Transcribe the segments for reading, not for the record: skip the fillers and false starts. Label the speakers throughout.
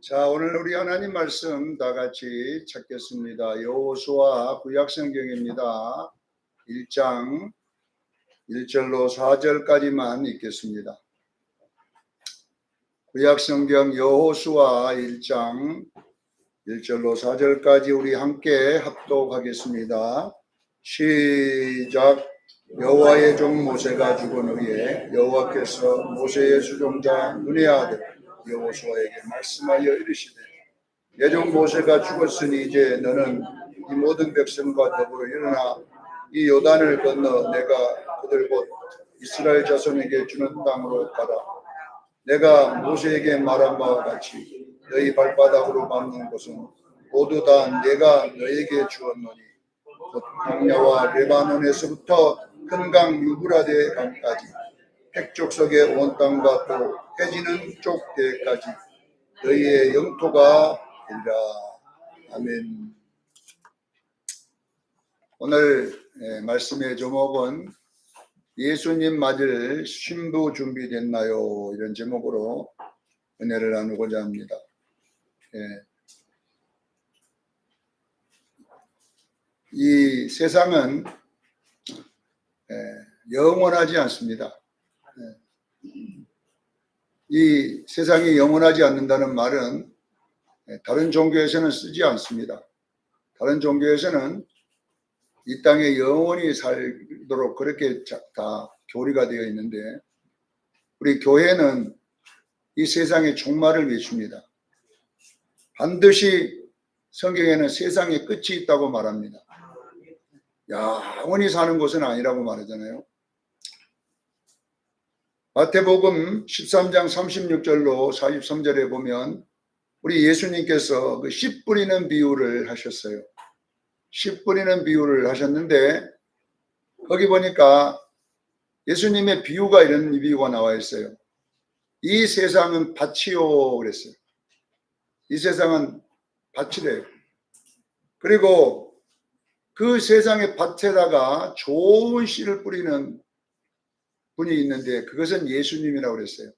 Speaker 1: 자, 오늘 우리 하나님 말씀 다 같이 찾겠습니다. 여호수아 구약성경입니다. 1장 1절로 4절까지만 읽겠습니다. 구약성경 여호수아 1장 1절로 4절까지 우리 함께 합독하겠습니다. 시작. 여호와의 종 모세가 죽은 후에 여호와께서 모세의 수종자 눈의 아들 여호수아에게 말씀하여 이르시되 내 종 모세가 죽었으니 이제 너는 이 모든 백성과 더불어 일어나 이 요단을 건너 내가 그들 곧 이스라엘 자손에게 주는 땅으로 가라. 내가 모세에게 말한 바와 같이 너희 발바닥으로 밟는 곳은 모두 다 내가 너에게 주었노니 곧 광야와 레바논에서부터 큰 강 유브라데 강까지 핵족속의 온 땅과 또 해지는 쪽대까지 너희의 영토가 되리라. 아멘. 오늘 말씀의 제목은 예수님 맞을 신부 준비됐나요? 이런 제목으로 은혜를 나누고자 합니다. 이 세상은 영원하지 않습니다. 이 세상이 영원하지 않는다는 말은 다른 종교에서는 쓰지 않습니다. 다른 종교에서는 이 땅에 영원히 살도록 그렇게 다 교리가 되어 있는데 우리 교회는 이 세상의 종말을 외칩니다. 반드시 성경에는 세상에 끝이 있다고 말합니다. 영원히 사는 곳은 아니라고 말하잖아요. 마태복음 13장 36절로 43절에 보면 우리 예수님께서 그 씨 뿌리는 비유를 하셨어요. 씨 뿌리는 비유를 하셨는데 거기 보니까 예수님의 비유가 이런 비유가 나와 있어요. 이 세상은 밭이요 그랬어요. 이 세상은 밭이래요. 그리고 그 세상의 밭에다가 좋은 씨를 뿌리는 분이 있는데 그것은 예수님이라고 그랬어요.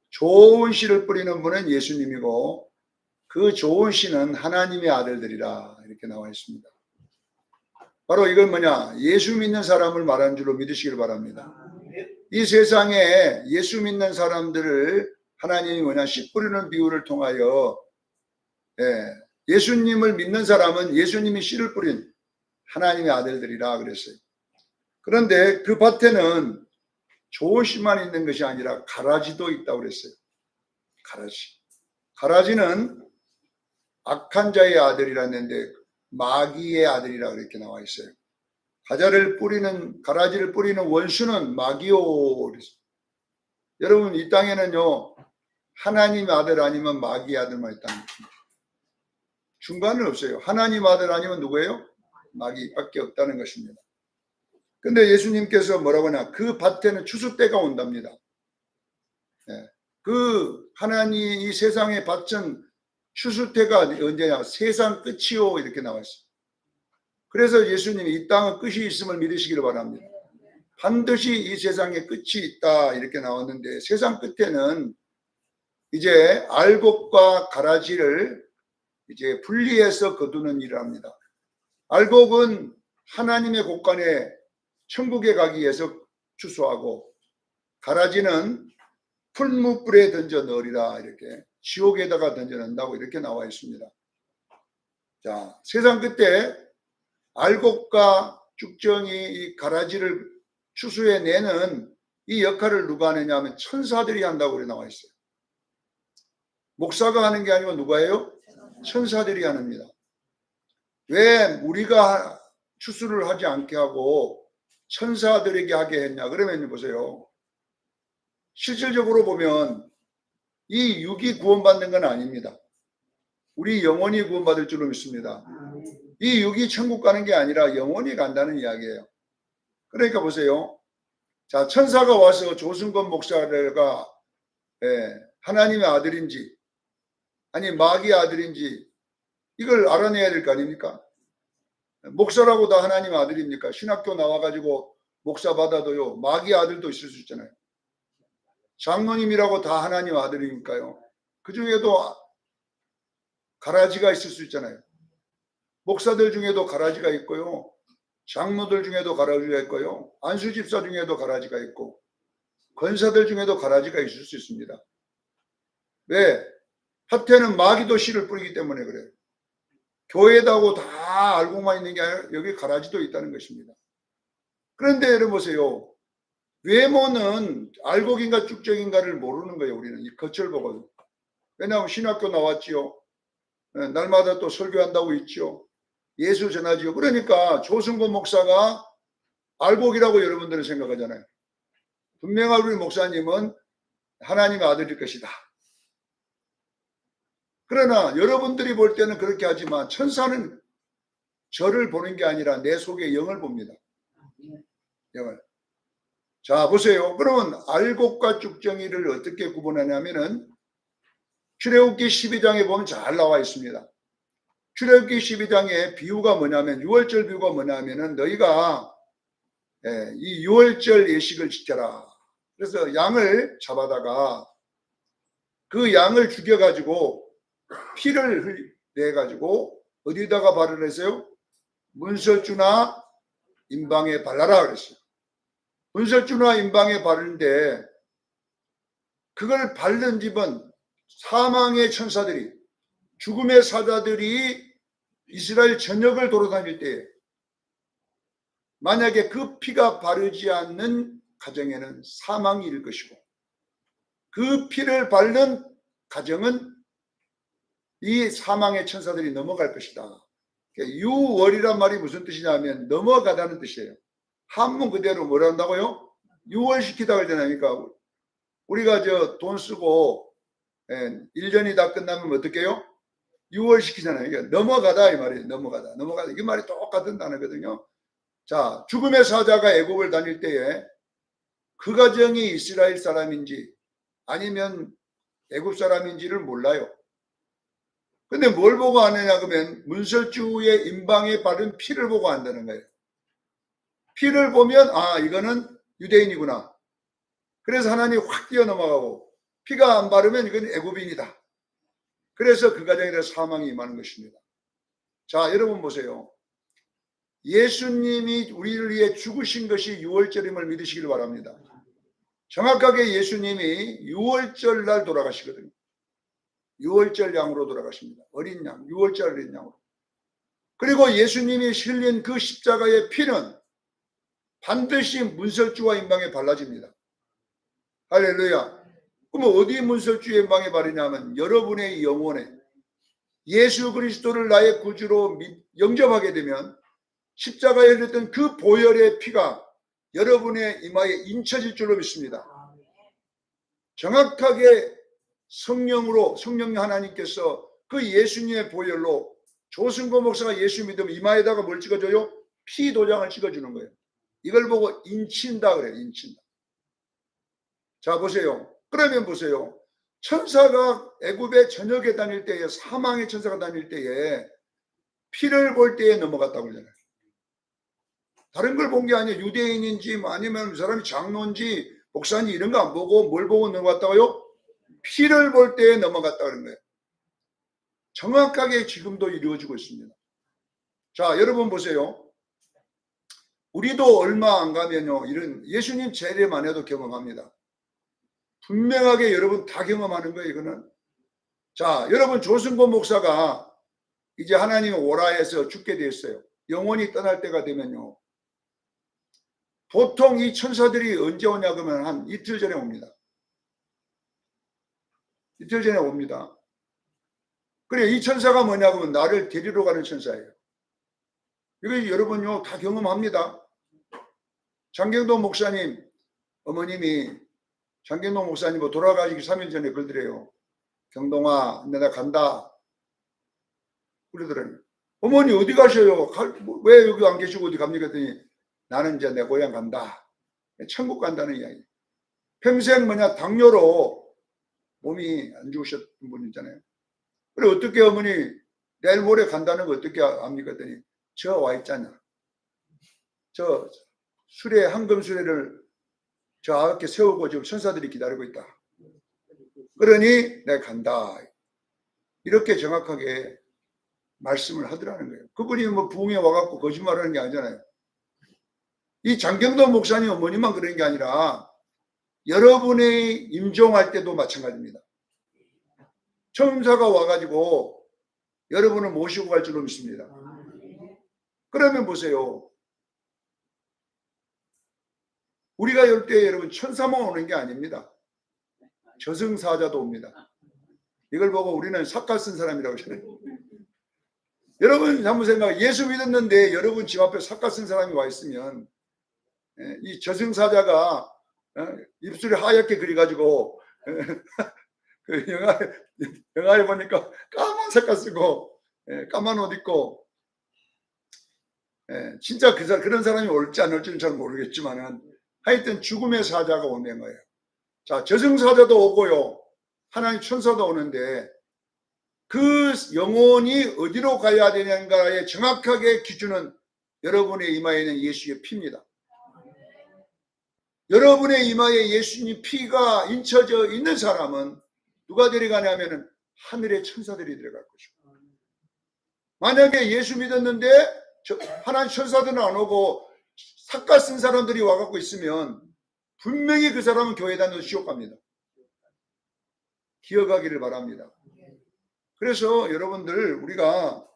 Speaker 1: 좋은 씨를 뿌리는 분은 예수님이고 그 좋은 씨는 하나님의 아들들이라 이렇게 나와 있습니다. 바로 이건 뭐냐? 예수 믿는 사람을 말하는 줄로 믿으시길 바랍니다. 이 세상에 예수 믿는 사람들을 하나님이 뭐냐? 씨 뿌리는 비유를 통하여 예수님을 믿는 사람은 예수님이 씨를 뿌린 하나님의 아들들이라 그랬어요. 그런데 그 밭에는 좋은 씨만 있는 것이 아니라 가라지도 있다고 그랬어요. 가라지는 악한 자의 아들이라 했는데 마귀의 아들이라 그렇게 나와 있어요. 가라지를 뿌리는 원수는 마귀요 그랬어요. 여러분 이 땅에는요 하나님 아들 아니면 마귀의 아들만 있다는 것입니다. 중간은 없어요. 하나님 아들 아니면 누구예요? 마귀밖에 없다는 것입니다. 근데 예수님께서 뭐라고 하냐? 그 밭에는 추수 때가 온답니다. 그 하나님 이 세상의 밭은 추수 때가 언제냐? 세상 끝이요 이렇게 나와 있어요. 그래서 예수님이 이 땅은 끝이 있음을 믿으시기를 바랍니다. 반드시 이 세상에 끝이 있다 이렇게 나왔는데 세상 끝에는 이제 알곡과 가라지를 이제 분리해서 거두는 일을 합니다. 알곡은 하나님의 곳간에 천국에 가기 위해서 추수하고 가라지는 풀무불에 던져 넣으리라 이렇게 지옥에다가 던져 넣는다고 이렇게 나와 있습니다. 자, 세상 끝에 알곡과 쭉정이 이 가라지를 추수해 내는 이 역할을 누가 하느냐 하면 천사들이 한다고 그래 나와 있어요. 목사가 하는 게 아니고 누가 해요? 천사들이 합니다. 왜 우리가 추수를 하지 않게 하고 천사들에게 하게 했냐? 그러면 보세요. 실질적으로 보면 이 육이 구원받는 건 아닙니다. 우리 영원히 구원받을 줄로 믿습니다. 이 육이 천국 가는 게 아니라 영원히 간다는 이야기예요. 그러니까 보세요. 자, 천사가 와서 조승건 목사가 하나님의 아들인지 아니 마귀의 아들인지 이걸 알아내야 될 거 아닙니까? 목사라고 다 하나님 아들입니까? 신학교 나와가지고 목사 받아도요 마귀 아들도 있을 수 있잖아요. 장로님이라고 다 하나님 아들이니까요. 그 중에도 가라지가 있을 수 있잖아요. 목사들 중에도 가라지가 있고요. 장로들 중에도 가라지가 있고요. 안수집사 중에도 가라지가 있고 권사들 중에도 가라지가 있을 수 있습니다. 왜? 밭에는 마귀도 씨를 뿌리기 때문에 그래요. 교회다고 다 알고만 있는 게 아니라 여기 가라지도 있다는 것입니다. 그런데 여러분 보세요. 외모는 알곡인가 쭉정인가를 모르는 거예요. 우리는 이 겉을 보거든. 왜냐하면 신학교 나왔지요. 날마다 또 설교한다고 있죠. 예수 전하지요. 그러니까 조승곤 목사가 알곡이라고 여러분들은 생각하잖아요. 분명하게 우리 목사님은 하나님의 아들일 것이다. 그러나 여러분들이 볼 때는 그렇게 하지만 천사는 저를 보는 게 아니라 내 속에 영을 봅니다. 영을. 자, 보세요. 그러면 알곡과 쭉정이를 어떻게 구분하냐면은 출애굽기 12장에 보면 잘 나와 있습니다. 출애굽기 12장의 비유가 뭐냐면, 유월절 비유가 뭐냐면은 너희가 이 유월절 예식을 지켜라. 그래서 양을 잡아다가 그 양을 죽여가지고 피를 내가지고 어디다가 바르라 했어요? 문설주나 임방에 발라라 그랬어요. 문설주나 임방에 바르는데 그걸 바른 집은 사망의 천사들이, 죽음의 사자들이 이스라엘 전역을 돌아다닐 때 만약에 그 피가 바르지 않는 가정에는 사망이 일 것이고, 그 피를 바른 가정은 이 사망의 천사들이 넘어갈 것이다. 유월이란 말이 무슨 뜻이냐면 넘어가다는 뜻이에요. 한문 그대로 뭐라 한다고요? 유월시키다 그러잖아요. 그러니까 우리가 돈 쓰고 1년이 다 끝나면 어떻게 해요? 유월시키잖아요. 그러니까 넘어가다 이 말이에요. 넘어가다. 이 말이 똑같은 단어거든요. 자, 죽음의 사자가 애굽을 다닐 때에 그 가정이 이스라엘 사람인지 아니면 애굽 사람인지를 몰라요. 근데 뭘 보고 아느냐 그러면 문설주의 임방에 바른 피를 보고 안다는 거예요. 피를 보면 아, 이거는 유대인이구나. 그래서 하나님이 확 뛰어넘어가고, 피가 안 바르면 이건 애굽인이다. 그래서 그 가정에 대해서 사망이 임하는 것입니다. 자, 여러분 보세요. 예수님이 우리를 위해 죽으신 것이 유월절임을 믿으시길 바랍니다. 정확하게 예수님이 유월절 날 돌아가시거든요. 유월절 양으로 돌아가십니다. 어린 양, 유월절 어린 양으로. 그리고 예수님이 흘린 그 십자가의 피는 반드시 문설주와 임방에 발라집니다. 할렐루야. 그럼 어디 문설주의 임방에 바르냐면 여러분의 영혼에 예수 그리스도를 나의 구주로 영접하게 되면 십자가에 흘렸던 그 보혈의 피가 여러분의 이마에 인쳐질 줄로 믿습니다. 정확하게 성령 하나님께서 그 예수님의 보혈로 조승곤 목사가 예수 믿으면 이마에다가 뭘 찍어줘요? 피 도장을 찍어주는 거예요. 이걸 보고 인친다 그래요. 인친다. 자, 보세요. 그러면 보세요. 천사가 애굽의 전역에 다닐 때에, 사망의 천사가 다닐 때에 피를 볼 때에 넘어갔다고 그러잖아요. 다른 걸 본 게 아니에요. 유대인인지 아니면 그 사람이 장로인지 목사인지 이런 거 안 보고 뭘 보고 넘어갔다고요? 피를 볼 때에 넘어갔다 그런 거예요. 정확하게 지금도 이루어지고 있습니다. 자, 여러분 보세요. 우리도 얼마 안 가면요, 이런 예수님 재림만 해도 경험합니다. 분명하게 여러분 다 경험하는 거예요, 이거는. 자, 여러분 조승곤 목사가 이제 하나님 오라 해서 죽게 되었어요. 영혼이 떠날 때가 되면요, 보통 이 천사들이 언제 오냐 그러면 한 이틀 전에 옵니다. 이틀 전에 옵니다. 그래, 이 천사가 뭐냐 그러면 나를 데리러 가는 천사예요. 이거 여러분요 다 경험합니다. 장경동 목사님 어머님이, 장경동 목사님 돌아가시기 3일 전에 그러더래요. 경동아, 내가 간다 그러더라고요. 어머니 어디 가셔요? 왜 여기 안 계시고 어디 갑니까? 했더니 나는 이제 내 고향 간다. 천국 간다는 이야기. 평생 당뇨로 몸이 안 좋으셨던 분 있잖아요. 그래, 어떻게 어머니 내일 모레 간다는 거 어떻게 압니까? 했더니 저 와 있잖아. 저 수레, 황금 수레를 저 앞에 세우고 지금 천사들이 기다리고 있다. 그러니 내가 간다. 이렇게 정확하게 말씀을 하더라는 거예요. 그분이 뭐 부흥에 와갖고 거짓말하는 게 아니잖아요. 이 장경도 목사님 어머니만 그런 게 아니라 여러분의 임종할 때도 마찬가지입니다. 천사가 와가지고 여러분을 모시고 갈 줄로 믿습니다. 그러면 보세요. 우리가 열 때 여러분 천사만 오는 게 아닙니다. 저승사자도 옵니다. 이걸 보고 우리는 삭가 쓴 사람이라고 하잖아요. 여러분 한번 생각해. 예수 믿었는데 여러분 집 앞에 삭가 쓴 사람이 와 있으면 이 저승사자가 입술이 하얗게 그려가지고 그 영화에 보니까 까만 색깔 쓰고 까만 옷 입고 진짜 그런 사람이 올지 안 올지는 잘 모르겠지만은 하여튼 죽음의 사자가 오는 거예요. 자, 저승사자도 오고요. 하나님 천사도 오는데 그 영혼이 어디로 가야 되는가의 정확하게 기준은 여러분의 이마에 있는 예수의 피입니다. 여러분의 이마에 예수님 피가 인쳐져 있는 사람은 누가 데려가냐면은 하늘의 천사들이 데려갈 것이고, 만약에 예수 믿었는데 하나님 천사들은 안 오고 삭가 쓴 사람들이 와갖고 있으면 분명히 그 사람은 교회 다녀도 지옥 갑니다. 기억하기를 바랍니다. 그래서 여러분들 우리가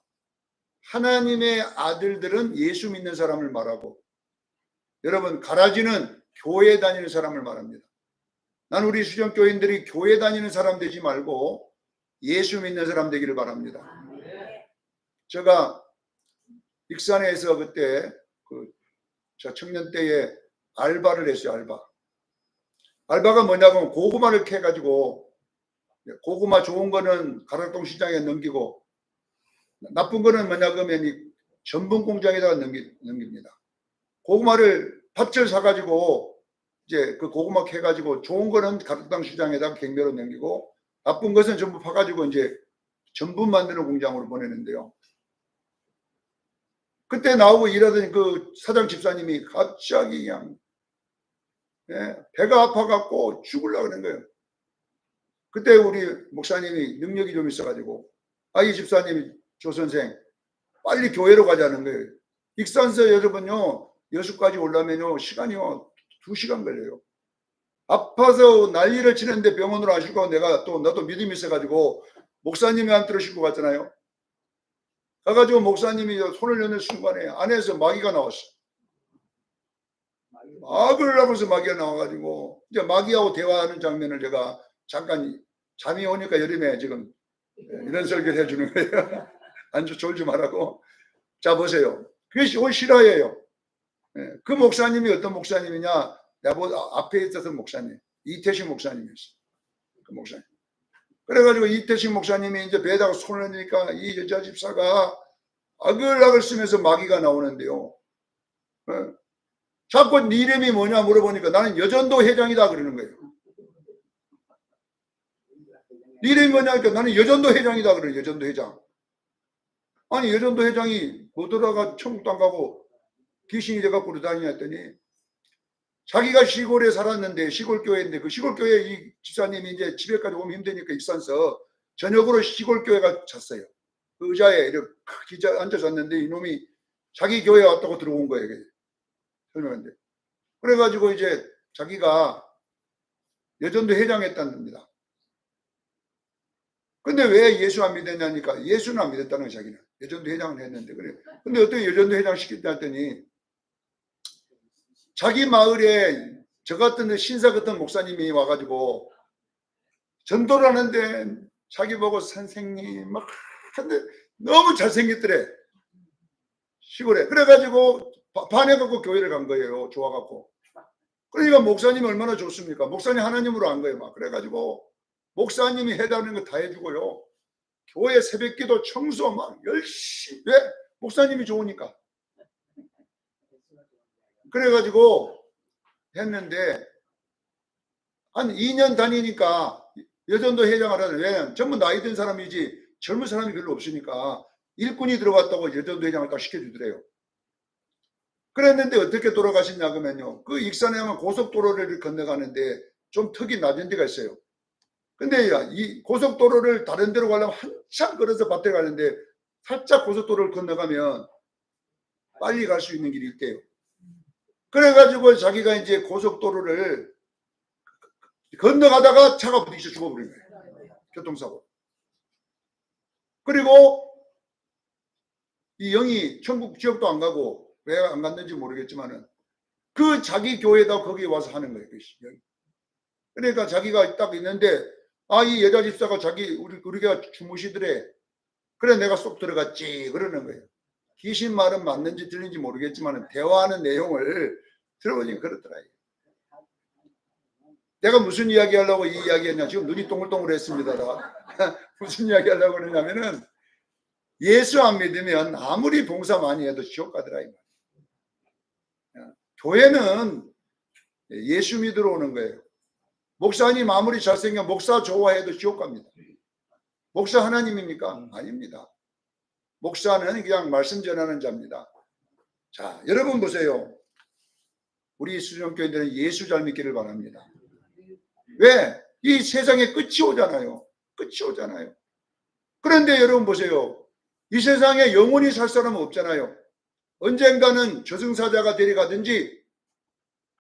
Speaker 1: 하나님의 아들들은 예수 믿는 사람을 말하고, 여러분 가라지는 교회 다니는 사람을 말합니다. 난 우리 수정교인들이 교회 다니는 사람 되지 말고 예수 믿는 사람 되기를 바랍니다. 제가 익산에서 그때 저 청년 때에 알바를 했어요. 알바가 뭐냐면 고구마를 캐가지고, 고구마 좋은 거는 가락동 시장에 넘기고 나쁜 거는 뭐냐 그러면 이 전분 공장에다가 넘깁니다. 고구마를 밭을 사가지고 이제 그 고구마 캐가지고 좋은 거는 가락동 시장에다가 경매로 넘기고 나쁜 것은 전부 파가지고 이제 전분 만드는 공장으로 보내는데요. 그때 나오고 일하던 그 사장 집사님이 갑자기 그냥 배가 아파갖고 죽으려고 그런 거예요. 그때 우리 목사님이 능력이 좀 있어가지고, 이 집사님이 조 선생 빨리 교회로 가자는 거예요. 익산서 여러분요 여수까지 오려면요 시간이요 2시간 걸려요. 아파서 난리를 치는데 병원으로 안 싣고 나도 믿음이 있어가지고 목사님한테 싣고 갔잖아요. 가가지고 목사님이 손을 여는 순간에 안에서 마귀가 나왔어. 막을 하면서 마귀가 나와가지고 이제 마귀하고 대화하는 장면을 제가 잠깐 잠이 오니까 여름에 지금 이런 설교를 해주는 거예요. 안주 졸지 말라고. 자 보세요. 그게 오늘 실화예요. 그 목사님이 어떤 목사님이냐? 내가 앞에 있었던 목사님, 이태식 목사님이었어. 그 목사님. 그래가지고 이태식 목사님이 이제 배에다가 손을 넣으니까 이 여자 집사가 아글아글 쓰면서 마귀가 나오는데요. 자꾸 네 이름이 뭐냐 물어보니까 나는 여전도 회장이다 그러는 거예요. 네 이름이 뭐냐니까 나는 여전도 회장이다 그래요. 여전도 회장. 아니 여전도 회장이 못 돌아가 천국도 안 가고 귀신이 돼갖고 그러다니냐 했더니 자기가 시골에 살았는데 시골교회인데 그 시골교회 이 집사님이 이제 집에까지 오면 힘드니까 익산서 저녁으로 시골교회가 잤어요. 그 의자에 이렇게 앉아졌는데 이놈이 자기 교회에 왔다고 들어온 거예요. 설명한데. 그래가지고 이제 자기가 여전도 회장했다는 겁니다. 근데 왜 예수 안 믿었냐니까 예수는 안 믿었다는 거예요. 자기는. 여전도 회장을 했는데 그래. 근데 어떻게 여전도 회장 시켰다 했더니 자기 마을에 저 같은 신사 같은 목사님이 와가지고 전도를 하는데 자기 보고 선생님 막 하는데 너무 잘생겼더래. 시골에. 그래가지고 반해갖고 교회를 간 거예요. 좋아갖고. 그러니까 목사님이 얼마나 좋습니까? 목사님 하나님으로 안 거예요. 막. 그래가지고 목사님이 해달라는 거 다 해주고요. 교회 새벽기도 청소 막 열심히. 왜? 목사님이 좋으니까. 그래가지고 했는데 한 2년 다니니까 여전도 회장을 하는. 왜냐면 전부 나이 든 사람이지 젊은 사람이 별로 없으니까 일꾼이 들어갔다고 여전도 회장을 딱 시켜주더래요. 그랬는데 어떻게 돌아가셨냐 그러면요. 그 익산에 가면 고속도로를 건너가는데 좀 턱이 낮은 데가 있어요. 근데 이 고속도로를 다른 데로 가려면 한참 걸어서 밭에 가는데 살짝 고속도로를 건너가면 빨리 갈 수 있는 길이 있대요. 그래가지고 자기가 이제 고속도로를 건너가다가 차가 부딪혀 죽어버린 거예요. 교통사고. 그리고 이 영이 천국 지역도 안 가고 왜 안 갔는지 모르겠지만은 그 자기 교회다 거기 와서 하는 거예요. 그러니까 자기가 딱 있는데 이 여자 집사가 우리가 주무시더래. 그래 내가 쏙 들어갔지 그러는 거예요. 귀신 말은 맞는지 들린지 모르겠지만 대화하는 내용을 들어보니 그렇더라. 내가 무슨 이야기 하려고 이 이야기 했냐. 지금 눈이 동글동글했습니다. 무슨 이야기 하려고 그러냐면은 예수 안 믿으면 아무리 봉사 많이 해도 지옥 가더라. 교회는 예수 믿으러 오는 거예요. 목사님 아무리 잘생겨 목사 좋아해도 지옥 갑니다. 목사 하나님입니까? 아닙니다. 목사는 그냥 말씀 전하는 자입니다. 자, 여러분 보세요. 우리 수정교인들은 예수 잘 믿기를 바랍니다. 왜? 이 세상에 끝이 오잖아요. 끝이 오잖아요. 그런데 여러분 보세요. 이 세상에 영원히 살 사람은 없잖아요. 언젠가는 저승사자가 데려가든지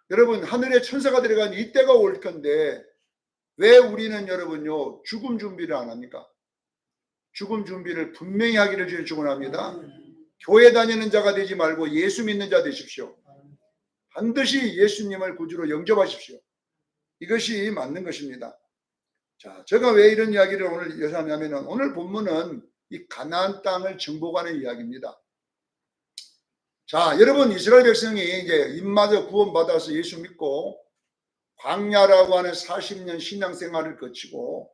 Speaker 1: 여러분 하늘의 천사가 데려가는 이때가 올 건데 왜 우리는 여러분요 죽음 준비를 안 합니까? 죽음 준비를 분명히 하기를 주님 축원합니다. 교회 다니는 자가 되지 말고 예수 믿는 자 되십시오. 반드시 예수님을 구주로 영접하십시오. 이것이 맞는 것입니다. 자, 제가 왜 이런 이야기를 오늘 하냐면 오늘 본문은 이 가나안 땅을 정복하는 이야기입니다. 자, 여러분 이스라엘 백성이 이제 입마저 구원받아서 예수 믿고 광야라고 하는 40년 신앙생활을 거치고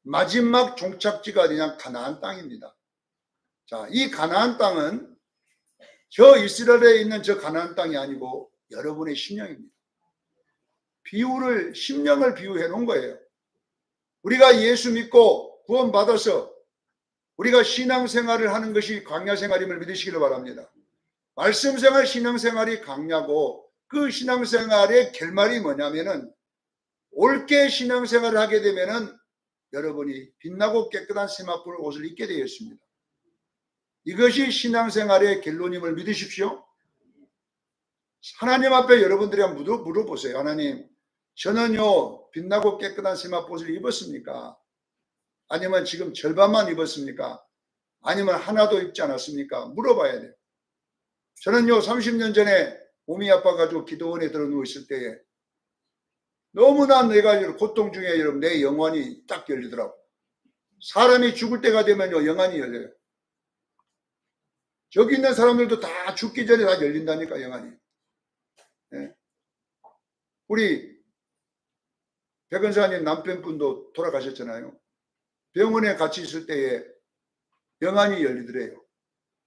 Speaker 1: 마지막 종착지가 어디냐 가나안 땅입니다. 자, 이 가나안 땅은 저 이스라엘에 있는 저 가나안 땅이 아니고 여러분의 심령입니다. 심령을 비유해 놓은 거예요. 우리가 예수 믿고 구원받아서 우리가 신앙생활을 하는 것이 광야생활임을 믿으시기를 바랍니다. 말씀생활 신앙생활이 광야고 그 신앙생활의 결말이 뭐냐면은 옳게 신앙생활을 하게 되면은 여러분이 빛나고 깨끗한 세마포 옷을 입게 되어 있습니다. 이것이 신앙생활의 결론임을 믿으십시오. 하나님 앞에 여러분들이 한번 물어보세요. 하나님, 저는요 빛나고 깨끗한 세마포 옷을 입었습니까? 아니면 지금 절반만 입었습니까? 아니면 하나도 입지 않았습니까? 물어봐야 돼요. 저는요 30년 전에 몸이 아파가지고 기도원에 들어 누워 있을 때에 너무나 내가 고통 중에 여러분 내 영혼이 딱 열리더라고. 사람이 죽을 때가 되면요 영혼이 열려요. 저기 있는 사람들도 다 죽기 전에 다 열린다니까 영혼이. 네. 우리 백은사님 남편분도 돌아가셨잖아요. 병원에 같이 있을 때에 영혼이 열리더래요.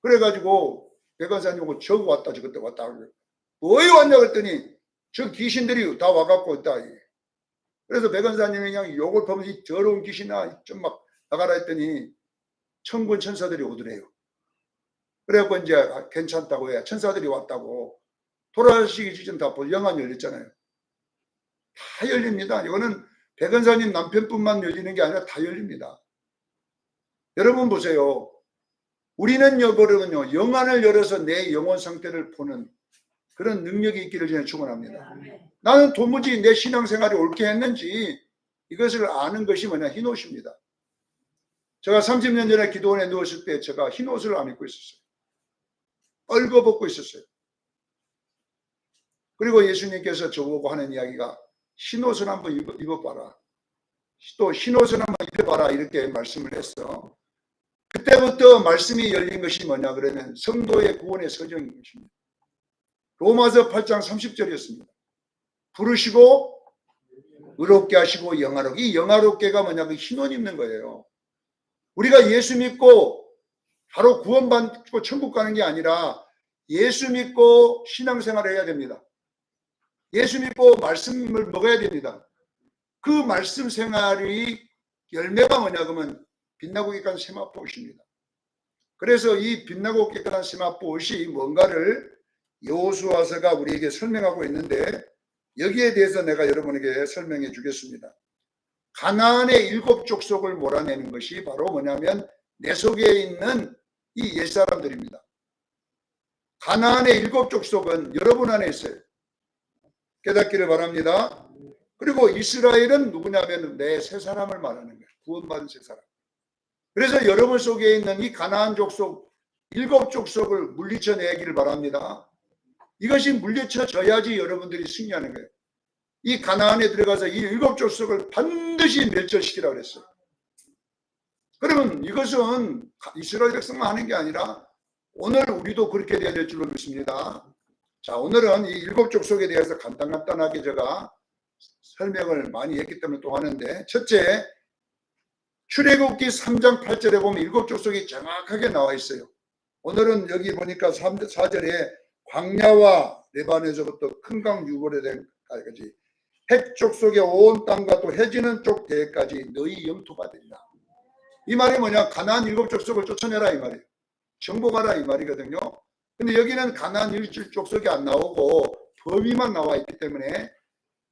Speaker 1: 그래가지고 백은사님하고 저거 왔다 저것도 왔다. 왜 왔냐 그랬더니 저 귀신들이 다 와갖고 있다. 그래서 백은사님이 그냥 욕을 보면서 이 더러운 귀신아 좀 막 나가라 했더니 천군 천사들이 오더래요. 그래갖고 이제 괜찮다고 해. 천사들이 왔다고. 돌아가시기 직전 다 영안 열렸잖아요. 다 열립니다. 이거는 백은사님 남편뿐만 열리는 게 아니라 다 열립니다. 여러분 보세요. 우리는 여러분요 영안을 열어서 내 영혼 상태를 보는 그런 능력이 있기를 저는 축원합니다. 나는 도무지 내 신앙생활이 옳게 했는지 이것을 아는 것이 뭐냐 흰옷입니다. 제가 30년 전에 기도원에 누웠을 때 제가 흰옷을 안 입고 있었어요. 얼거벗고 있었어요. 그리고 예수님께서 저보고 하는 이야기가 흰옷을 한번 입어봐라. 또 흰옷을 한번 입어봐라 이렇게 말씀을 했어. 그때부터 말씀이 열린 것이 뭐냐 그러면 성도의 구원의 서정인 것입니다. 로마서 8장 30절이었습니다. 부르시고 의롭게 하시고 영화롭게. 이 영화롭게가 뭐냐 그 흰옷 입는 거예요. 우리가 예수 믿고 바로 구원받고 천국 가는 게 아니라 예수 믿고 신앙생활을 해야 됩니다. 예수 믿고 말씀을 먹어야 됩니다. 그 말씀 생활이 열매가 뭐냐 그러면 빛나고 깨끗한 세마포 옷입니다. 그래서 이 빛나고 깨끗한 세마포 옷이 뭔가를 여호수아서가 우리에게 설명하고 있는데 여기에 대해서 내가 여러분에게 설명해 주겠습니다. 가나안의 7 족속을 몰아내는 것이 바로 뭐냐면 내 속에 있는 이 옛사람들입니다. 가나안의 7 족속은 여러분 안에 있어요. 깨닫기를 바랍니다. 그리고 이스라엘은 누구냐면 내 새 사람을 말하는 거예요. 구원받은 새 사람. 그래서 여러분 속에 있는 이 가나안 족속 7 족속을 물리쳐내기를 바랍니다. 이것이 물리쳐져야지 여러분들이 승리하는 거예요. 이 가나안에 들어가서 이 7 족속을 반드시 멸절시키라고 그랬어요. 그러면 이것은 이스라엘 백성만 하는 게 아니라 오늘 우리도 그렇게 되어야 될 줄로 믿습니다. 자, 오늘은 이 7 족속에 대해서 간단하게 제가 설명을 많이 했기 때문에 또 하는데, 첫째, 출애굽기 3장 8절에 보면 7 족속이 정확하게 나와 있어요. 오늘은 여기 보니까 4절에 광야와 레바논에서부터 큰 강 유보레까지 헷 족속의 온 땅과 또 해지는 쪽 대까지 너희 영토가 되리라. 이 말이 뭐냐? 가나안 7 족속을 쫓아내라 이 말이에요. 정복하라 이 말이거든요. 근데 여기는 가나안 7 족속이 안 나오고 범위만 나와 있기 때문에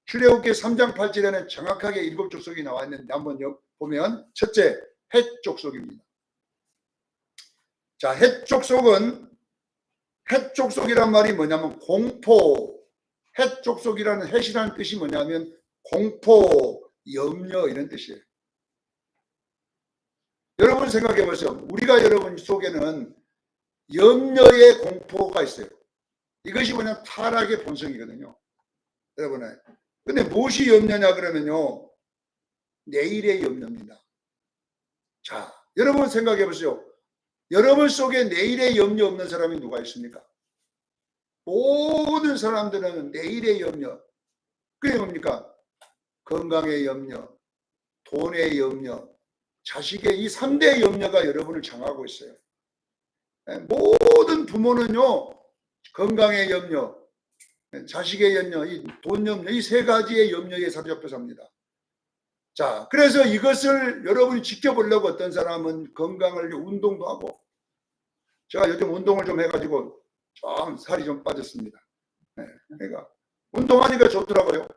Speaker 1: 출애굽기 3장 8절에는 정확하게 7 족속이 나와 있는데 한번 보면, 첫째, 헷 족속입니다. 자, 헷 족속은, 헷 족속이란 말이 뭐냐면 공포, 헷 족속이라는 헷이라는 뜻이 뭐냐면 공포, 염려 이런 뜻이에요. 여러분 생각해 보세요. 우리가 여러분 속에는 염려의 공포가 있어요. 이것이 뭐냐면 타락의 본성이거든요. 여러분의. 근데 무엇이 염려냐 그러면요, 내일의 염려입니다. 자, 여러분 생각해 보세요. 여러분 속에 내일의 염려 없는 사람이 누가 있습니까? 모든 사람들은 내일의 염려. 그게 뭡니까? 건강의 염려, 돈의 염려, 자식의 이 3대 염려가 여러분을 장악하고 있어요. 모든 부모는요, 건강의 염려, 자식의 염려, 이 돈 염려, 이 3가지의 염려에 사로잡혀 삽니다. 자, 그래서 이것을 여러분이 지켜보려고 어떤 사람은 건강을 운동도 하고, 제가 요즘 운동을 좀 해가지고 좀 살이 좀 빠졌습니다. 그러니까 운동하니까 좋더라고요.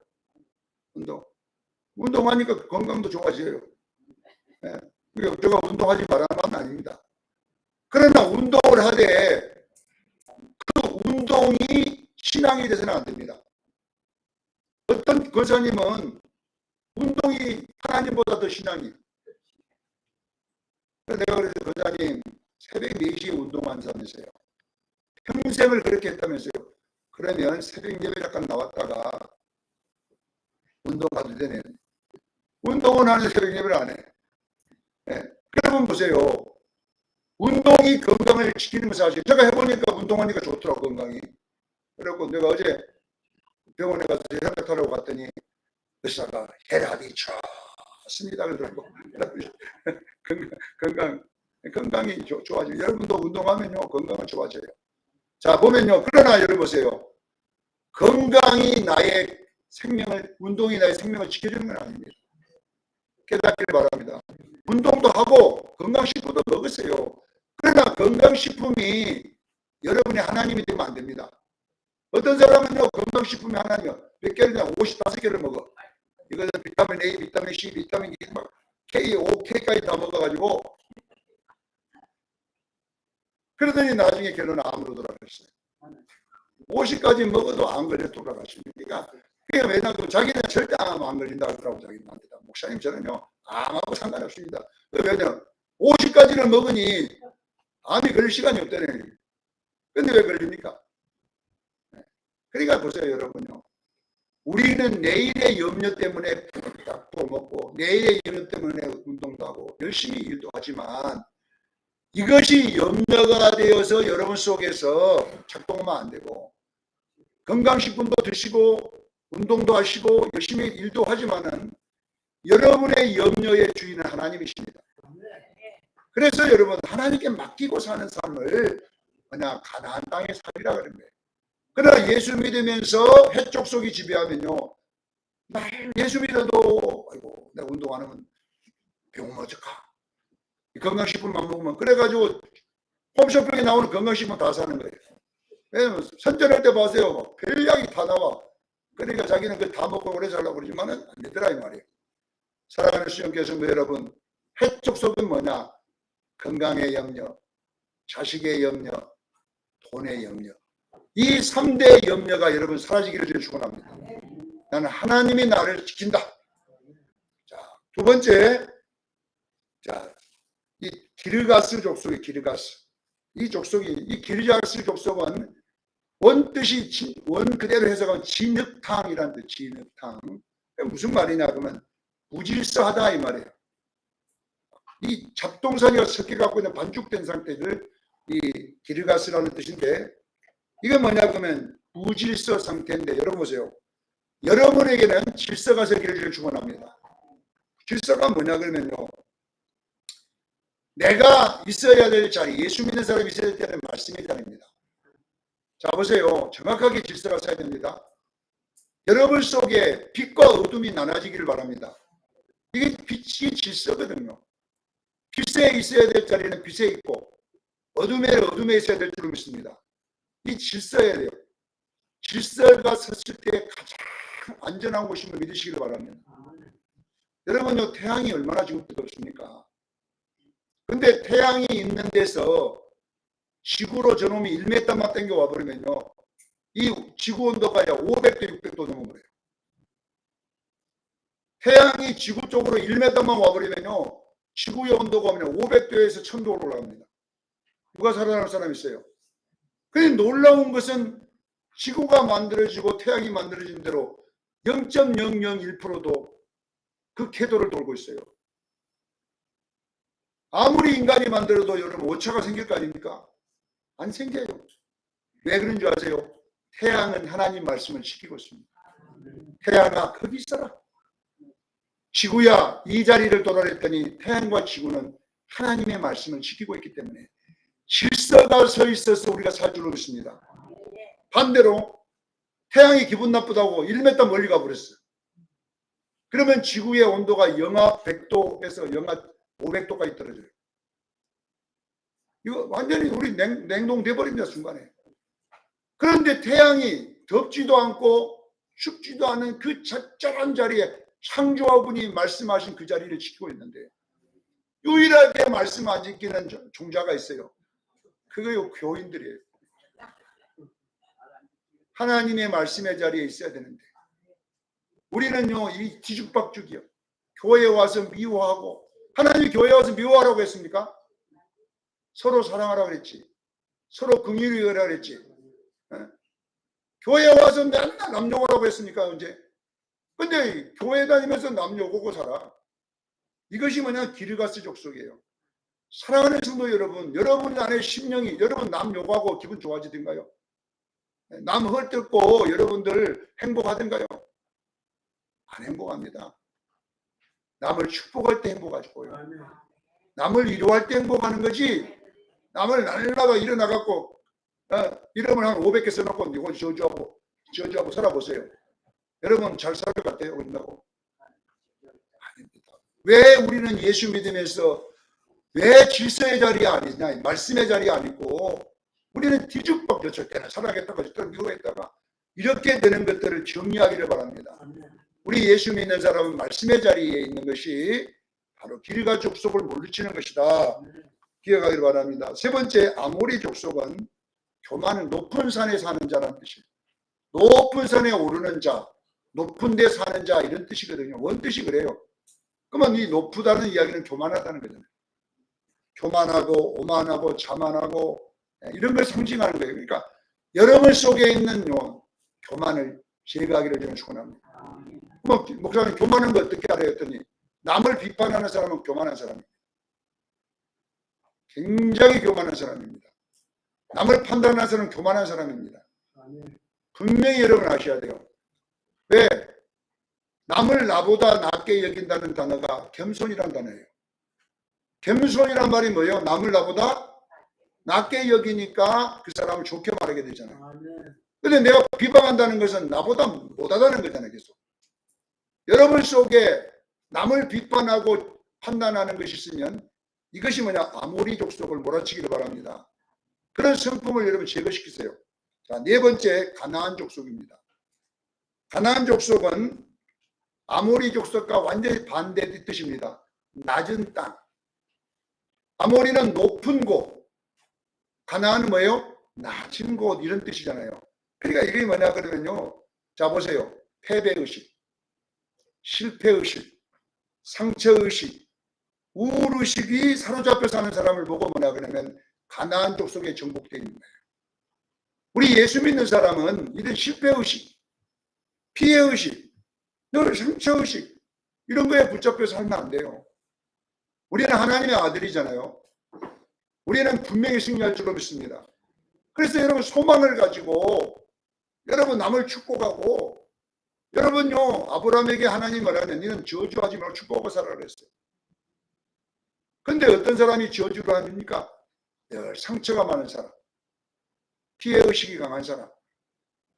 Speaker 1: 운동하니까 건강도 좋아져요. 그러니까 제가 운동하지 말라는 건 아닙니다. 그러나 운동을 하되 그 운동이 신앙이 돼서는 안 됩니다. 어떤 권사님은 운동이 하나님보다 더 신앙이. 내가 그래서 권사님 새벽 4시에 운동하는 사람이세요. 평생을 그렇게 했다면서요. 그러면 새벽 예배 잠깐 나왔다가 운동 가도 되네. 운동은 하는데 새벽 예배를 안 해. 그러면 보세요. 운동이 건강을 지키는 것을 아시죠? 제가 해보니까 운동하니까 좋더라고, 건강이. 그래갖고 내가 어제 병원에 가서 혈압 타라고 갔더니 의사가 혈압이 좋습니다 그러더라고. 건강이 좋아져요. 여러분도 운동하면요 건강은 좋아져요. 자, 보면요, 그러나 여러분 보세요. 건강이 나의 생명을, 운동이 나의 생명을 지켜주는 건 아닙니다. 깨닫기를 바랍니다. 운동도 하고 건강식품도 먹으세요. 그러나 건강식품이 여러분의 하나님이 되면 안 됩니다. 어떤 사람은요, 건강식품이 하나님이요. 몇 개를 그냥 55개를 먹어. 이거는 비타민 A, 비타민 C, 비타민 E, 막 K, O, K까지 다 먹어가지고 그러더니 나중에 결론은 암으로 돌아갔어요. 50까지 먹어도 암 걸려 돌아가십니까? 그게 왜냐면 자기는 절대 암 안 걸린다고 그러고 자기한테 목사님 저는요 암하고 상관없습니다. 왜냐면 50까지를 먹으니 암이 걸릴 시간이 없다네. 근데 왜 걸립니까? 그러니까 보세요 여러분요. 우리는 내일의 염려 때문에 닭도 먹고 내일의 염려 때문에 운동도 하고 열심히 일도 하지만 이것이 염려가 되어서 여러분 속에서 작동하면 안 되고 건강식품도 드시고 운동도 하시고 열심히 일도 하지만은 여러분의 염려의 주인은 하나님이십니다. 그래서 여러분 하나님께 맡기고 사는 삶을 그냥 가나안 땅에 살리라 그런 거예요. 그러나 예수 믿으면서 헷 족속이 지배하면요 날 예수 믿어도 아이고 내가 운동 안 하면 병원 어떡하 건강식품만 먹으면 그래가지고 홈쇼핑에 나오는 건강식품 다 사는 거예요. 왜냐면 선전할 때 봐세요 별약이 다 나와. 그러니까 자기는 그 다 먹고 오래 살라고 그러지만은 안 되더라 이 말이에요. 사랑하는 수영께서 여러분, 헷 족속은 뭐냐? 건강의 염려, 자식의 염려, 돈의 염려. 이 3대 염려가 여러분 사라지기를 주여 축원합니다. 나는 하나님이 나를 지킨다. 자, 두 번째, 자, 이 기르가스 족속의 기르가스. 이 족속이, 이 기르가스 족속은 원뜻이 원 그대로 해석하면 진흙탕이라는 뜻, 진흙탕. 무슨 말이냐 그러면 무질서하다 이 말이에요. 이 잡동사니가 섞여 갖고 있는 반죽된 상태를 이 기르가스라는 뜻인데, 이게 뭐냐 그러면 무질서 상태인데, 여러분 보세요. 여러분에게는 질서가 생기기를 축원합니다. 질서가 뭐냐 그러면요, 내가 있어야 될 자리, 예수 믿는 사람이 있어야 될 때는 말씀의 자리입니다. 자 보세요, 정확하게 질서가 서야 됩니다. 여러분 속에 빛과 어둠이 나눠지기를 바랍니다. 이게 빛이 질서거든요. 빛에 있어야 될 자리는 빛에 있고 어둠에 있어야 될 줄 믿습니다. 이 질서여야 돼요. 질서가 섰을 때 가장 안전한 곳임을 믿으시길 바랍니다. 여러분요, 태양이 얼마나 지금 뜨겁습니까? 근데 태양이 있는 데서 지구로 저놈이 1m만 땡겨와 버리면요, 이 지구 온도가 약 500도 600도 넘어버려요. 태양이 지구 쪽으로 1m만 와버리면요, 지구의 온도가 500도에서 1000도로 올라갑니다. 누가 살아남을 사람이 있어요? 근데 놀라운 것은 지구가 만들어지고 태양이 만들어진 대로 0.001%도 그 궤도를 돌고 있어요. 아무리 인간이 만들어도 여러분 오차가 생길 거 아닙니까? 안 생겨요. 왜 그런 줄 아세요? 태양은 하나님 말씀을 지키고 있습니다. 태양아 거기 있어라. 지구야 이 자리를 돌아랬더니 태양과 지구는 하나님의 말씀을 지키고 있기 때문에 질서가 서 있어서 우리가 살 줄 믿습니다. 반대로 태양이 기분 나쁘다고 1m 멀리 가버렸어요. 그러면 지구의 온도가 영하 100도에서 영하 500도까지 떨어져요. 이거 완전히 우리 냉동돼 버립니다, 순간에. 그런데 태양이 덥지도 않고 춥지도 않은 그 적절한 자리에 창조하분이 말씀하신 그 자리를 지키고 있는데, 유일하게 말씀 안 지키는 종자가 있어요. 그거요, 교인들이에요. 하나님의 말씀의 자리에 있어야 되는데 우리는요, 이 뒤죽박죽이요. 교회에 와서 미워하고, 하나님이 교회에 와서 미워하라고 했습니까? 서로 사랑하라고 그랬지. 서로 긍휼히 여기라고 그랬지. 교회에 와서 맨날 남 욕하라고 했습니까? 언제? 근데 교회 다니면서 남 욕하고 살아. 이것이 뭐냐? 기르가스 족속이에요. 사랑하는 성도 여러분, 여러분 안에 심령이, 여러분 남 욕하고 기분 좋아지던가요? 남 헐뜯고 여러분들 행복하던가요? 안 행복합니다. 남을 축복할 때 행복하고요. 남을 위로할 때 행복하는 거지, 남을 날라가 일어나갖고 이름을 한 500개 써놓고 이거 저주하고 살아보세요. 여러분 잘 살 것 같아요? 그런다고? 아닙니다. 왜 우리는 예수 믿으면서 왜 질서의 자리에 아니냐, 말씀의 자리에 아니고 우리는 뒤죽박죽 저때는 살아겠다가 저때는 미워했다가 이렇게 되는 것들을 정리하기를 바랍니다. 우리 예수 믿는 사람은 말씀의 자리에 있는 것이 바로 길과 족속을 물리치는 것이다. 기억하기를 바랍니다. 세 번째, 아모리 족속은 교만은 높은 산에 사는 자라는 뜻이에요. 높은 산에 오르는 자, 높은 데 사는 자, 이런 뜻이거든요. 원뜻이 그래요. 그러면 이 높다는 이야기는 교만하다는 거잖아요. 교만하고 오만하고 자만하고 이런 걸 상징하는 거예요. 그러니까 여러분 속에 있는 교만을 제거하기를 저는 축원합니다. 목사님, 교만한 거 어떻게 알아요? 했더니 남을 비판하는 사람은 교만한 사람입니다. 굉장히 교만한 사람입니다. 남을 판단하는 사람은 교만한 사람입니다. 분명히 여러분 아셔야 돼요. 왜? 남을 나보다 낮게 여긴다는 단어가 겸손이라는 단어예요. 겸손이란 말이 뭐예요? 남을 나보다 낮게 여기니까 그 사람을 좋게 말하게 되잖아요. 근데 내가 비방한다는 것은 나보다 못하다는 거잖아요. 계속. 여러분 속에 남을 비판하고 판단하는 것이 있으면 이것이 뭐냐? 아모리 족속을 몰아치기를 바랍니다. 그런 성품을 여러분 제거시키세요. 자, 네 번째, 가나안 족속입니다. 가나안 족속은 아모리 족속과 완전히 반대 뜻입니다. 낮은 땅. 아모리는 높은 곳, 가나안은 뭐예요? 낮은 곳, 이런 뜻이잖아요. 그러니까 이게 뭐냐 그러면요, 자 보세요. 패배의식, 실패의식, 상처의식, 우울의식이 사로잡혀 사는 사람을 보고 뭐냐 그러면 가나안 족속에 정복되어 있는 거예요. 우리 예수 믿는 사람은 이런 실패의식, 피해의식, 늘 상처의식, 이런 거에 붙잡혀 살면 안 돼요. 우리는 하나님의 아들이잖아요. 우리는 분명히 승리할 줄로 믿습니다. 그래서 여러분 소망을 가지고 여러분 남을 축복하고, 여러분요 아브라함에게 하나님 말하는 너는 저주하지 말고 축복하고 살아라 그랬어요. 근데 어떤 사람이 저주를 합니까? 늘 상처가 많은 사람, 피해의식이 강한 사람,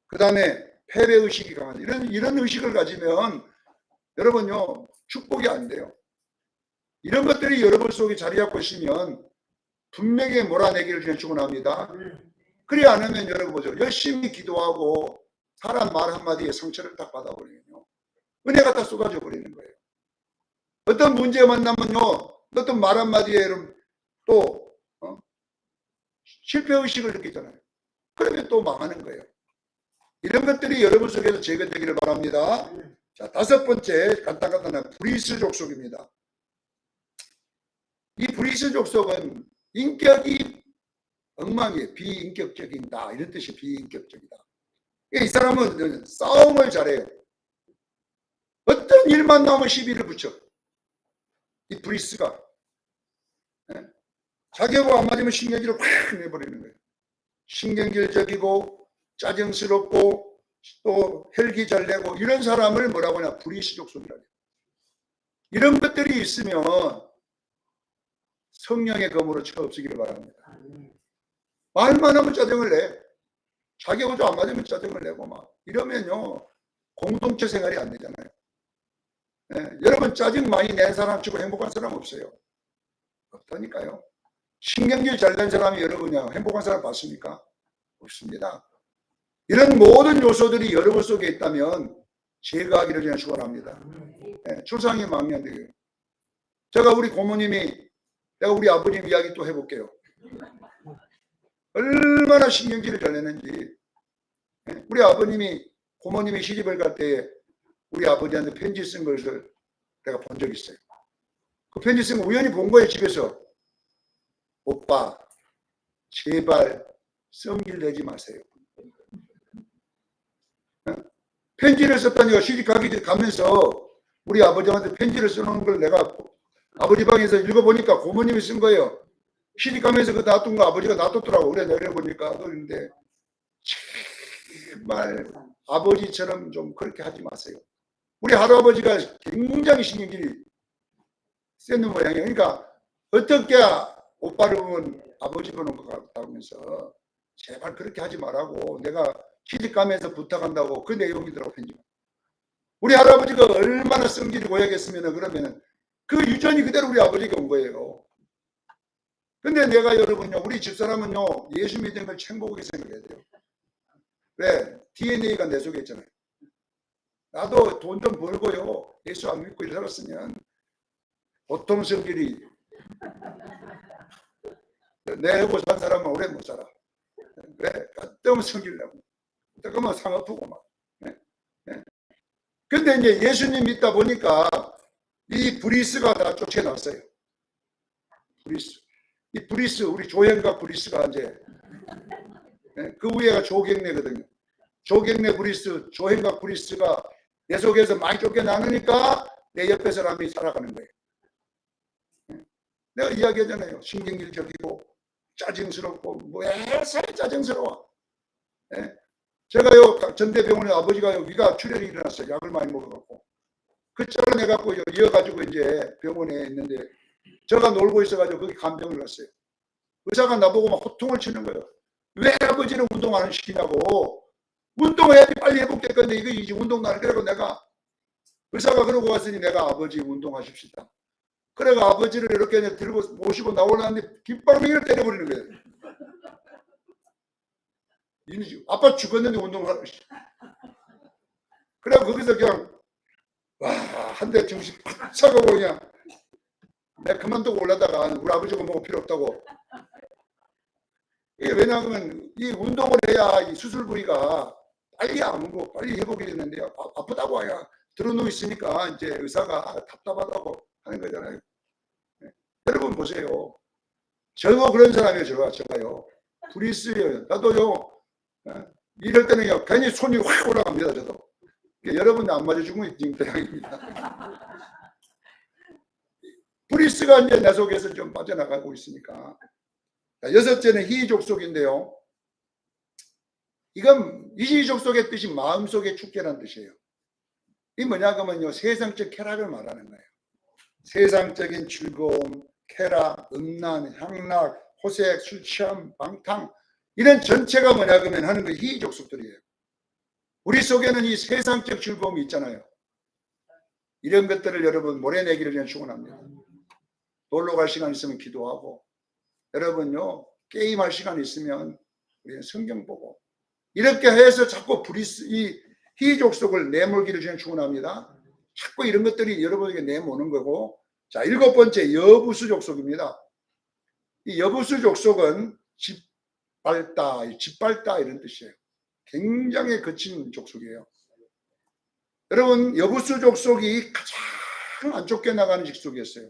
Speaker 1: 그 다음에 패배의식이 강한 이런 의식을 가지면 여러분요 축복이 안 돼요. 이런 것들이 여러분 속에 자리 잡고 있으면 분명히 몰아내기를 그냥 축원합니다. 그리 않으면 여러분 보죠. 열심히 기도하고 사람 말 한마디에 상처를 딱 받아버리면요, 은혜가 다 쏟아져 버리는 거예요. 어떤 문제 만나면요, 어떤 말 한마디에 또 실패의식을 느끼잖아요. 그러면 또 망하는 거예요. 이런 것들이 여러분 속에서 제거되기를 바랍니다. 자, 다섯 번째 간단한 브리스 족속입니다. 이 브리스 족속은 인격이 엉망이에요. 비인격적이다, 이런 뜻이 비인격적이다. 이 사람은 싸움을 잘해요. 어떤 일만 나오면 시비를 붙여. 이 브리스가 자기하고 안 맞으면 신경질을 확 내버리는 거예요. 신경질적이고 짜증스럽고 또 혈기 잘 내고, 이런 사람을 뭐라고 하냐, 브리스 족속이라고 해요. 이런 것들이 있으면 성령의 검으로 쳐 없으기를 바랍니다. 말만 하면 짜증을 내. 자기하고 안 맞으면 짜증을 내고 막 이러면요 공동체 생활이 안 되잖아요. 여러분 짜증 많이 낸 사람 치고 행복한 사람 없어요. 없다니까요. 신경질 잘 낸 사람이 여러분이야 행복한 사람 봤습니까? 없습니다. 이런 모든 요소들이 여러분 속에 있다면 제거하기를 그냥 축원합니다. 출산이 막면 돼요. 제가 우리 고모님이, 내가 우리 아버님 이야기 또 해볼게요. 얼마나 신경질을 잘 내는지. 우리 아버님이, 고모님이 시집을 갈 때 우리 아버지한테 편지 쓴 것을 내가 본 적이 있어요. 그 편지 쓴 거 우연히 본 거예요, 집에서. 오빠, 제발 썸길 내지 마세요. 편지를 썼다니까. 시집 가면서 우리 아버지한테 편지를 써놓은 걸 내가 아버지 방에서 읽어보니까 고모님이 쓴 거예요. 시집 가면서 그 놔둔 거 아버지가 놔뒀더라고. 그래 내려보니까. 그런데 정말 아버지처럼 좀 그렇게 하지 마세요. 우리 할아버지가 굉장히 신경질이 센 모양이에요. 그러니까 어떻게 오빠를 보면 아버지 보는 것 같다면서 제발 그렇게 하지 말라고 내가 시집 가면서 부탁한다고, 그 내용이더라고 편지. 우리 할아버지가 얼마나 성질이 고약했으면 그러면 그 유전이 그대로 우리 아버지가 온 거예요. 근데 내가 여러분요, 우리 집사람은요 예수 믿는 걸 행복하게 생각해야 돼요. 왜? DNA가 내 속에 있잖아요. 나도 돈 좀 벌고요 예수 안 믿고 살았으면 보통 성질이 내하고 산 사람은 오래 못 살아. 그래, 가끔 성질 내고 그러면 상 아프고 막. 근데 이제 예수님 믿다 보니까 이 브리스가 다 쫓겨났어요. 브리스. 이 브리스, 우리 조현각 브리스가 이제 그 위에가 조경래거든요. 조경래 브리스, 조현각 브리스가 내 속에서 많이 쫓겨나니까 내 옆에 사람이 살아가는 거예요. 내가 이야기하잖아요. 신경질적이고 짜증스럽고 왜 사이 짜증스러워. 제가요 전대병원에 아버지가 위가 출혈이 일어났어요. 약을 많이 먹어갖고 그 쩔을 내갖고 이어가지고 이제 병원에 있는데 제가 놀고 있어가지고 거기 간병을 갔어요. 의사가 나보고 막 호통을 치는 거예요. 왜 아버지는 운동 안 시키냐고. 운동해야지 빨리 회복될 건데 이거 이제 운동도 안 해. 그래고 내가 의사가 그러고 왔으니 내가 아버지 운동하십시다. 그래가 아버지를 이렇게 들고 모시고 나오려는데 깃방맹이를 때려버리는 거예요. 아빠 죽었는데 운동을 하라. 그래 거기서 그냥 와, 한 대 정신 바짝 하고 그냥 내가 그만두고 올라다가 우리 아버지가 뭐가 필요 없다고. 이게 왜냐하면 이 운동을 해야 이 수술 부위가 빨리 아물고 빨리 회복이 되는데 아프다고 해야 들어누워 있으니까 이제 의사가 답답하다고 하는 거잖아요. 네. 여러분 보세요. 저거 그런 사람이에요. 제가요. 브리스예요. 나도요. 이럴 때는요. 괜히 손이 확 올라갑니다. 저도. 여러분들 안 맞아주면 지금 대학입니다. 브리스가 이제 내 속에서 좀 빠져나가고 있으니까. 자, 여섯째는 희족속인데요. 이건 희족속의 뜻이 마음속의 축제라는 뜻이에요. 이 뭐냐 그러면요. 세상적 쾌락을 말하는 거예요. 세상적인 즐거움, 쾌락, 음란, 향락, 호색, 술 취함, 방탕 이런 전체가 뭐냐 그러면 하는 게 희족속들이에요. 우리 속에는 이 세상적 즐거움이 있잖아요. 이런 것들을 여러분 모래내기를 위해 축원합니다. 놀러 갈 시간 있으면 기도하고, 여러분요 게임할 시간 있으면 우리는 성경 보고, 이렇게 해서 자꾸 이 희족속을 내몰기를 위해 축원합니다. 자꾸 이런 것들이 여러분에게 내모는 거고. 자, 일곱 번째 여부수 족속입니다. 이 여부수 족속은 짓밟다 이런 뜻이에요. 굉장히 거친 족속이에요. 여러분 여부수 족속이 가장 안 쫓겨나가는 족속이었어요.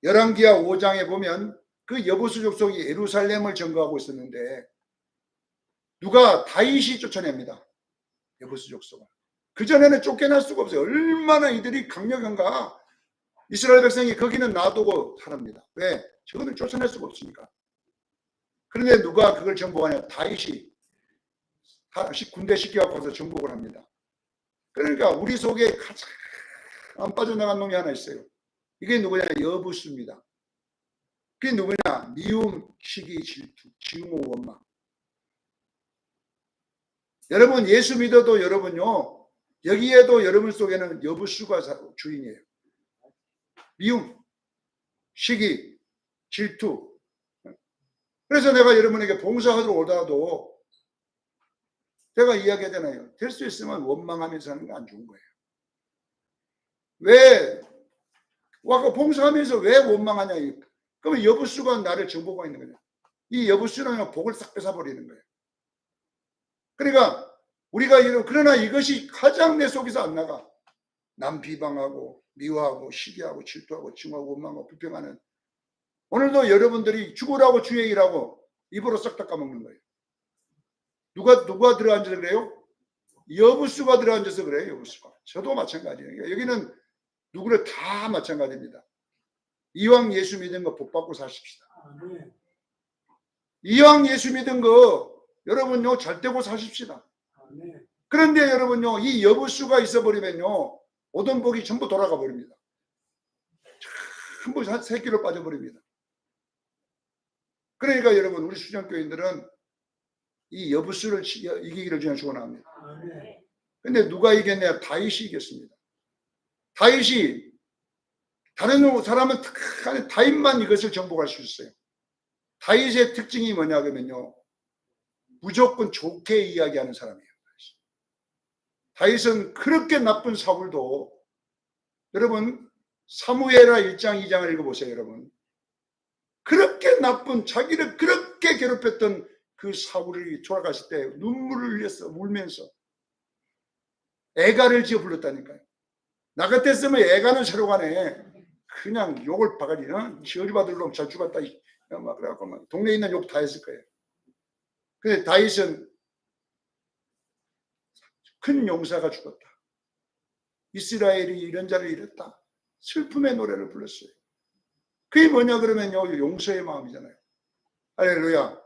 Speaker 1: 열왕기하 5장에 보면 그 여부수 족속이 예루살렘을 점거하고 있었는데 누가 다윗이 쫓아냅니다. 여부수 족속을. 그전에는 쫓겨날 수가 없어요. 얼마나 이들이 강력한가. 이스라엘 백성이 거기는 놔두고 살합니다. 왜? 저거는 쫓아낼 수가 없으니까. 그런데 누가 그걸 정복하냐? 다윗이 군대 시켜갖고서 정복을 합니다. 그러니까 우리 속에 가장 안 빠져나간 놈이 하나 있어요. 이게 누구냐? 여부수입니다. 그게 누구냐? 미움, 시기, 질투, 증오, 원망. 여러분 예수 믿어도 여러분요 여기에도 여러분 속에는 여부수가 주인이에요. 미움, 시기, 질투. 그래서 내가 여러분에게 봉사하러 오다도 제가 이야기하잖아요. 될 수 있으면 원망하면서 하는 거 안 좋은 거예요. 왜? 봉사하면서 왜 원망하냐? 그러면 여부수가 나를 정보가 있는 거냐? 이 여부수는 복을 싹 뺏어버리는 거예요. 그러니까 우리가 그러나 이것이 가장 내 속에서 안 나가. 남 비방하고 미워하고 시기하고 질투하고 증오하고 원망하고 불평하는. 오늘도 여러분들이 죽으라고 주의 일하고 입으로 싹 다 까먹는 거예요. 누가 들어앉아서 그래요? 여부수가 들어앉아서 그래요. 여부수가. 저도 마찬가지예요. 여기는 누구를 다 마찬가지입니다. 이왕 예수 믿은 거 복 받고 사십시다. 이왕 예수 믿은 거 여러분요 잘 되고 사십시다. 그런데 여러분요 이 여부수가 있어버리면요 오던 복이 전부 돌아가 버립니다. 전부 새끼로 빠져버립니다. 그러니까 여러분 우리 수련교인들은 이 여부수를 이기기를 그냥 축원합니다. 근데 누가 이겼냐? 다윗이 이겼습니다. 다윗이 다른 사람은 다윗만 이것을 정복할 수 있어요. 다윗의 특징이 뭐냐 그러면요 무조건 좋게 이야기하는 사람이에요. 다윗은 그렇게 나쁜 사울도 여러분 사무엘하 1장 2장을 읽어보세요. 여러분 그렇게 나쁜 자기를 그렇게 괴롭혔던 그 사울이 돌아갔을 때 눈물을 흘렸어. 울면서 애가를 지어 불렀다니까요. 나 같았으면 애가는 새로 가네. 그냥 욕을 바가지 지어리 받을 놈 잘 죽었다 막 그래갖고 막 동네에 있는 욕 다 했을 거예요. 근데 다윗은 큰 용사가 죽었다. 이스라엘이 이런 자를 잃었다. 슬픔의 노래를 불렀어요. 그게 뭐냐 그러면요 용서의 마음이잖아요. 할렐루야.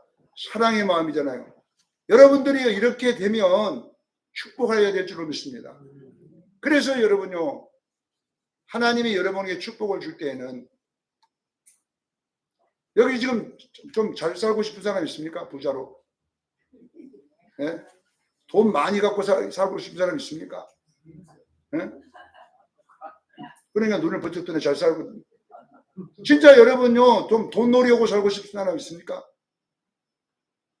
Speaker 1: 사랑의 마음이잖아요. 여러분들이 이렇게 되면 축복해야 될 줄로 믿습니다. 그래서 여러분요 하나님이 여러분에게 축복을 줄 때에는 여기 지금 좀 잘 살고 싶은 사람 있습니까? 부자로. 네? 돈 많이 갖고 살고 싶은 사람 있습니까? 네? 그러니까 눈을 번쩍 뜨네 잘 살고. 진짜 여러분요 좀 돈 놀이하고 살고 싶은 사람 있습니까?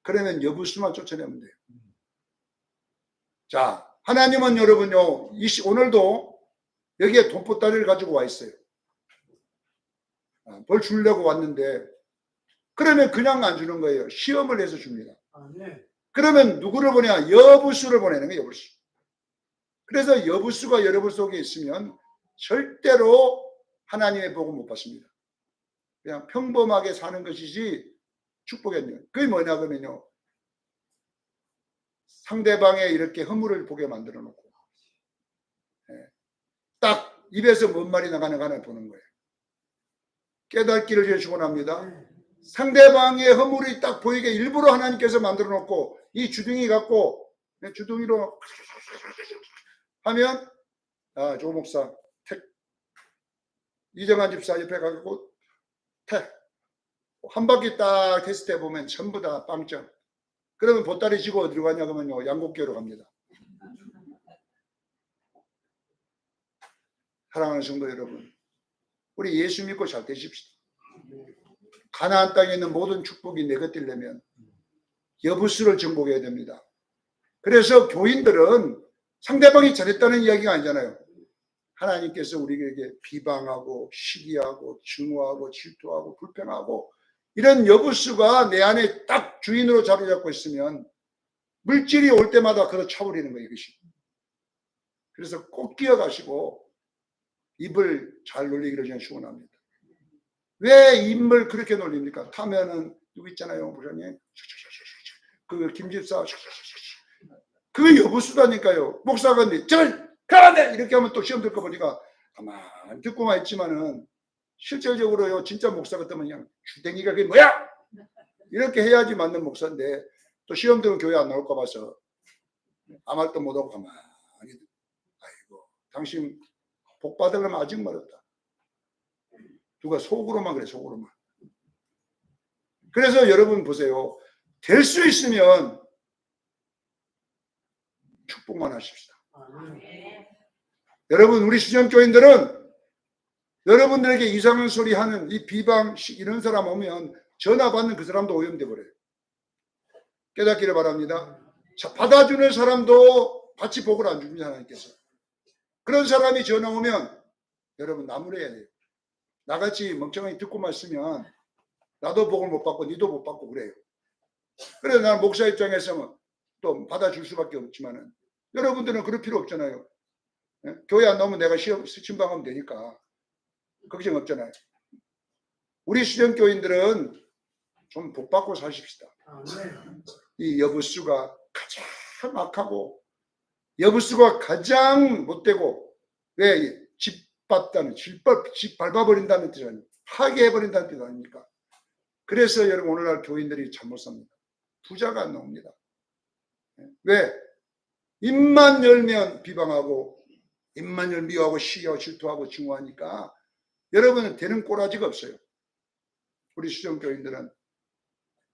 Speaker 1: 그러면 여부수만 쫓아내면 돼요. 자, 하나님은 여러분요 오늘도 여기에 돈보따리를 가지고 와 있어요. 벌 주려고 왔는데 그러면 그냥 안 주는 거예요. 시험을 해서 줍니다. 그러면 누구를 보내냐? 여부수를 보내는 거예요. 여부수. 그래서 여부수가 여러분 속에 있으면 절대로 하나님의 복을 못 받습니다. 그냥 평범하게 사는 것이지 축복했네요. 그게 뭐냐 그러면요, 상대방의 이렇게 허물을 보게 만들어 놓고 딱 입에서 뭔 말이 나가는가 보는 거예요. 깨닫기를 축원합니다. 상대방의 허물이 딱 보이게 일부러 하나님께서 만들어 놓고 이 주둥이 갖고 주둥이로 하면 조 목사 택, 이정환 집사 옆에 가고 택 한 바퀴 딱 테스트 해보면 전부 다 빵점. 그러면 보따리 지고 어디로 가냐 그러면요, 양곡교로 갑니다. 사랑하는 성도 여러분, 우리 예수 믿고 잘 되십시다. 가나안 땅에 있는 모든 축복이 내 것 되려면 여부수를 정복해야 됩니다. 그래서 교인들은 상대방이 잘했다는 이야기가 아니잖아요. 하나님께서 우리에게 비방하고 시기하고 증오하고 질투하고 불평하고 이런 여부수가 내 안에 딱 주인으로 자리 잡고 있으면 물질이 올 때마다 그걸 차버리는 거예요. 이것이. 그래서 꼭 기억하시고 입을 잘 놀리기를 저는 축원합니다. 왜 입을 그렇게 놀립니까? 타면은 누구 있잖아요, 목사님. 그 김집사 그 여부수다니까요. 목사가 절 가라네 이렇게 하면 또 시험 들거 보니까 가만 듣고만 있지만은 실질적으로요, 진짜 목사 같으면 그냥 주댕이가 그게 뭐야 이렇게 해야지 맞는 목사인데 또 시험 들면 교회 안 나올까 봐서 아무 말도 못하고 가만히, 아이고 당신 복 받으려면 아직 멀었다. 누가 속으로만 그래, 속으로만. 그래서 여러분 보세요. 될 수 있으면 축복만 하십시다. 여러분, 우리 수정교인들은 여러분들에게 이상한 소리 하는 이 비방식 이런 사람 오면 전화 받는 그 사람도 오염돼 버려요. 깨닫기를 바랍니다. 자, 받아주는 사람도 같이 복을 안 줍니다, 하나님께서. 그런 사람이 전화 오면 여러분 나무래야 돼요. 나같이 멍청하게 듣고만 있으면 나도 복을 못 받고 니도 못 받고 그래요. 그래서 나는 목사 입장에서는 또 받아줄 수밖에 없지만은 여러분들은 그럴 필요 없잖아요. 예? 교회 안 나오면 내가 시험 침방하면 되니까 걱정 없잖아요. 우리 수련교인들은 좀 복 받고 사십시다. 이 여부수가 가장 악하고 여부수가 가장 못되고 왜 집 밟다는 집 밟아버린다는 뜻은 파괴해버린다는 뜻 아닙니까? 그래서 여러분 오늘날 교인들이 잘못 삽니다. 부자가 안 나옵니다. 왜? 입만 열면 비방하고 입만 열면 미워하고 시기하고 질투하고 증오하니까 여러분은 되는 꼬라지가 없어요. 우리 수정교인들은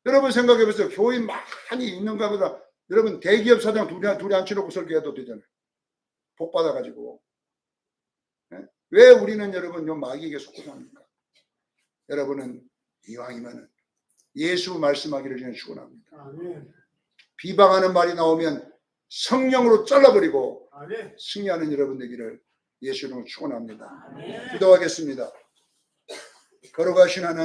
Speaker 1: 여러분 생각해보세요. 교인 많이 있는가 보다 여러분 대기업 사장 둘이 앉혀놓고 설교해도 되잖아요. 복 받아가지고. 왜 우리는 여러분 요 마귀에게 속고 삽니까? 여러분은 이왕이면 예수 말씀하기를 저는 축원합니다. 비방하는 말이 나오면 성령으로 잘라버리고 승리하는 여러분 되기를 예수 이름으로 축원합니다. 기도하겠습니다. 걸어가신 하나님